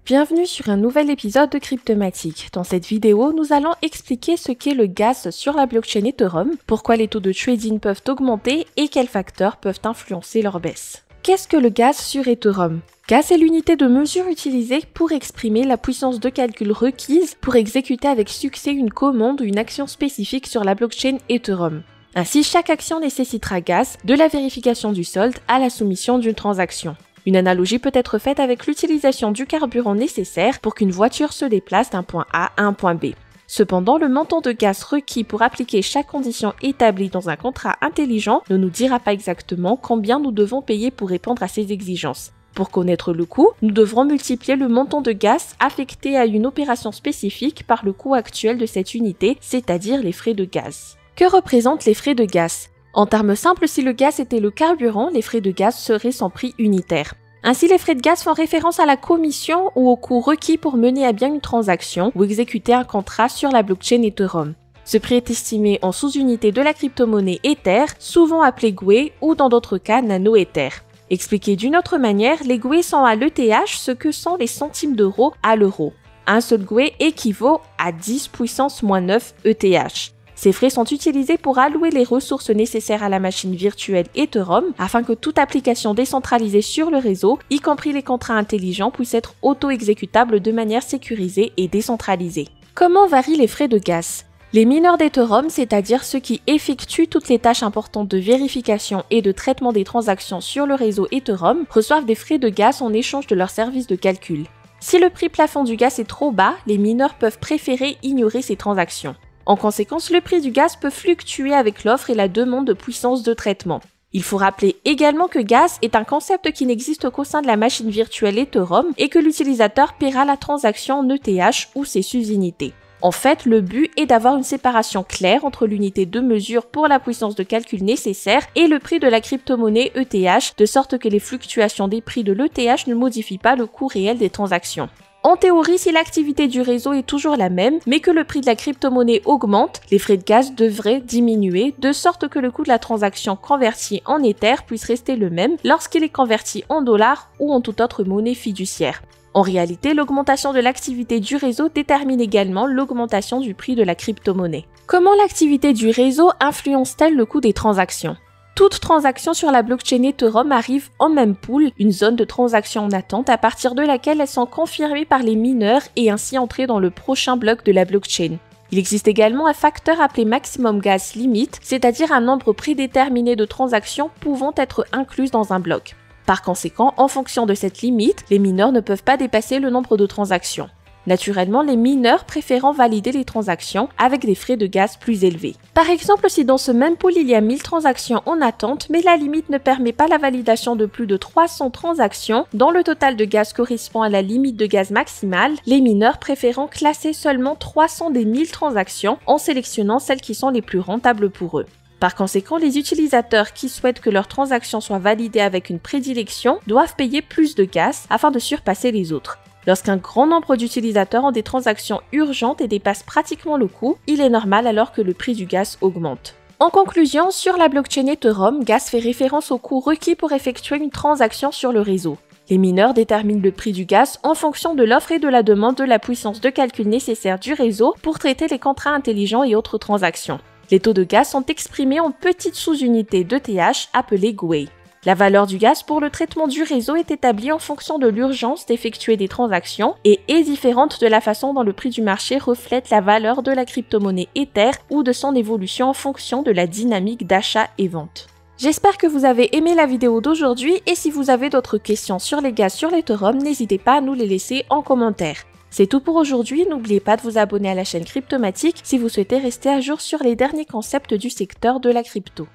Bienvenue sur un nouvel épisode de Cryptomatique. Dans cette vidéo, nous allons expliquer ce qu'est le gas sur la blockchain Ethereum, pourquoi les taux de trading peuvent augmenter et quels facteurs peuvent influencer leur baisse. Qu'est-ce que le gas sur Ethereum? Gas est l'unité de mesure utilisée pour exprimer la puissance de calcul requise pour exécuter avec succès une commande ou une action spécifique sur la blockchain Ethereum. Ainsi, chaque action nécessitera gas, de la vérification du solde à la soumission d'une transaction. Une analogie peut être faite avec l'utilisation du carburant nécessaire pour qu'une voiture se déplace d'un point A à un point B. Cependant, le montant de gaz requis pour appliquer chaque condition établie dans un contrat intelligent ne nous dira pas exactement combien nous devons payer pour répondre à ces exigences. Pour connaître le coût, nous devrons multiplier le montant de gaz affecté à une opération spécifique par le coût actuel de cette unité, c'est-à-dire les frais de gaz. Que représentent les frais de gaz ? En termes simples, si le gaz était le carburant, les frais de gaz seraient son prix unitaire. Ainsi, les frais de gaz font référence à la commission ou au coût requis pour mener à bien une transaction ou exécuter un contrat sur la blockchain Ethereum. Ce prix est estimé en sous-unité de la crypto-monnaie Ether, souvent appelée GUE ou dans d'autres cas Nano-Ether. Expliqué d'une autre manière, les GUE sont à l'ETH ce que sont les centimes d'euros à l'euro. Un seul GUE équivaut à 10 puissance moins 9 ETH. Ces frais sont utilisés pour allouer les ressources nécessaires à la machine virtuelle Ethereum afin que toute application décentralisée sur le réseau, y compris les contrats intelligents, puisse être auto-exécutable de manière sécurisée et décentralisée. Comment varient les frais de gaz ? Les mineurs d'Ethereum, c'est-à-dire ceux qui effectuent toutes les tâches importantes de vérification et de traitement des transactions sur le réseau Ethereum, reçoivent des frais de gaz en échange de leurs services de calcul. Si le prix plafond du gaz est trop bas, les mineurs peuvent préférer ignorer ces transactions. En conséquence, le prix du gaz peut fluctuer avec l'offre et la demande de puissance de traitement. Il faut rappeler également que gaz est un concept qui n'existe qu'au sein de la machine virtuelle Ethereum et que l'utilisateur paiera la transaction en ETH ou ses sous-unités. En fait, le but est d'avoir une séparation claire entre l'unité de mesure pour la puissance de calcul nécessaire et le prix de la crypto-monnaie ETH, de sorte que les fluctuations des prix de l'ETH ne modifient pas le coût réel des transactions. En théorie, si l'activité du réseau est toujours la même, mais que le prix de la crypto-monnaie augmente, les frais de gaz devraient diminuer, de sorte que le coût de la transaction convertie en Ether puisse rester le même lorsqu'il est converti en dollars ou en toute autre monnaie fiduciaire. En réalité, l'augmentation de l'activité du réseau détermine également l'augmentation du prix de la crypto-monnaie. Comment l'activité du réseau influence-t-elle le coût des transactions ? Toute transaction sur la blockchain Ethereum arrive en même pool, une zone de transaction en attente à partir de laquelle elles sont confirmées par les mineurs et ainsi entrer dans le prochain bloc de la blockchain. Il existe également un facteur appelé maximum gas limit, c'est-à-dire un nombre prédéterminé de transactions pouvant être incluses dans un bloc. Par conséquent, en fonction de cette limite, les mineurs ne peuvent pas dépasser le nombre de transactions. Naturellement, les mineurs préférant valider les transactions avec des frais de gaz plus élevés. Par exemple, si dans ce même pool il y a 1000 transactions en attente, mais la limite ne permet pas la validation de plus de 300 transactions, dont le total de gaz correspond à la limite de gaz maximale, les mineurs préférant classer seulement 300 des 1000 transactions en sélectionnant celles qui sont les plus rentables pour eux. Par conséquent, les utilisateurs qui souhaitent que leurs transactions soient validées avec une prédilection doivent payer plus de gaz afin de surpasser les autres. Lorsqu'un grand nombre d'utilisateurs ont des transactions urgentes et dépassent pratiquement le coût, il est normal alors que le prix du gaz augmente. En conclusion, sur la blockchain Ethereum, gas fait référence au coût requis pour effectuer une transaction sur le réseau. Les mineurs déterminent le prix du gaz en fonction de l'offre et de la demande de la puissance de calcul nécessaire du réseau pour traiter les contrats intelligents et autres transactions. Les taux de gaz sont exprimés en petites sous-unités d'ETH appelées GUE. La valeur du gaz pour le traitement du réseau est établie en fonction de l'urgence d'effectuer des transactions et est différente de la façon dont le prix du marché reflète la valeur de la crypto-monnaie Ether ou de son évolution en fonction de la dynamique d'achat et vente. J'espère que vous avez aimé la vidéo d'aujourd'hui et si vous avez d'autres questions sur les gaz sur l'Ethereum, n'hésitez pas à nous les laisser en commentaire. C'est tout pour aujourd'hui, n'oubliez pas de vous abonner à la chaîne Cryptomatique si vous souhaitez rester à jour sur les derniers concepts du secteur de la crypto.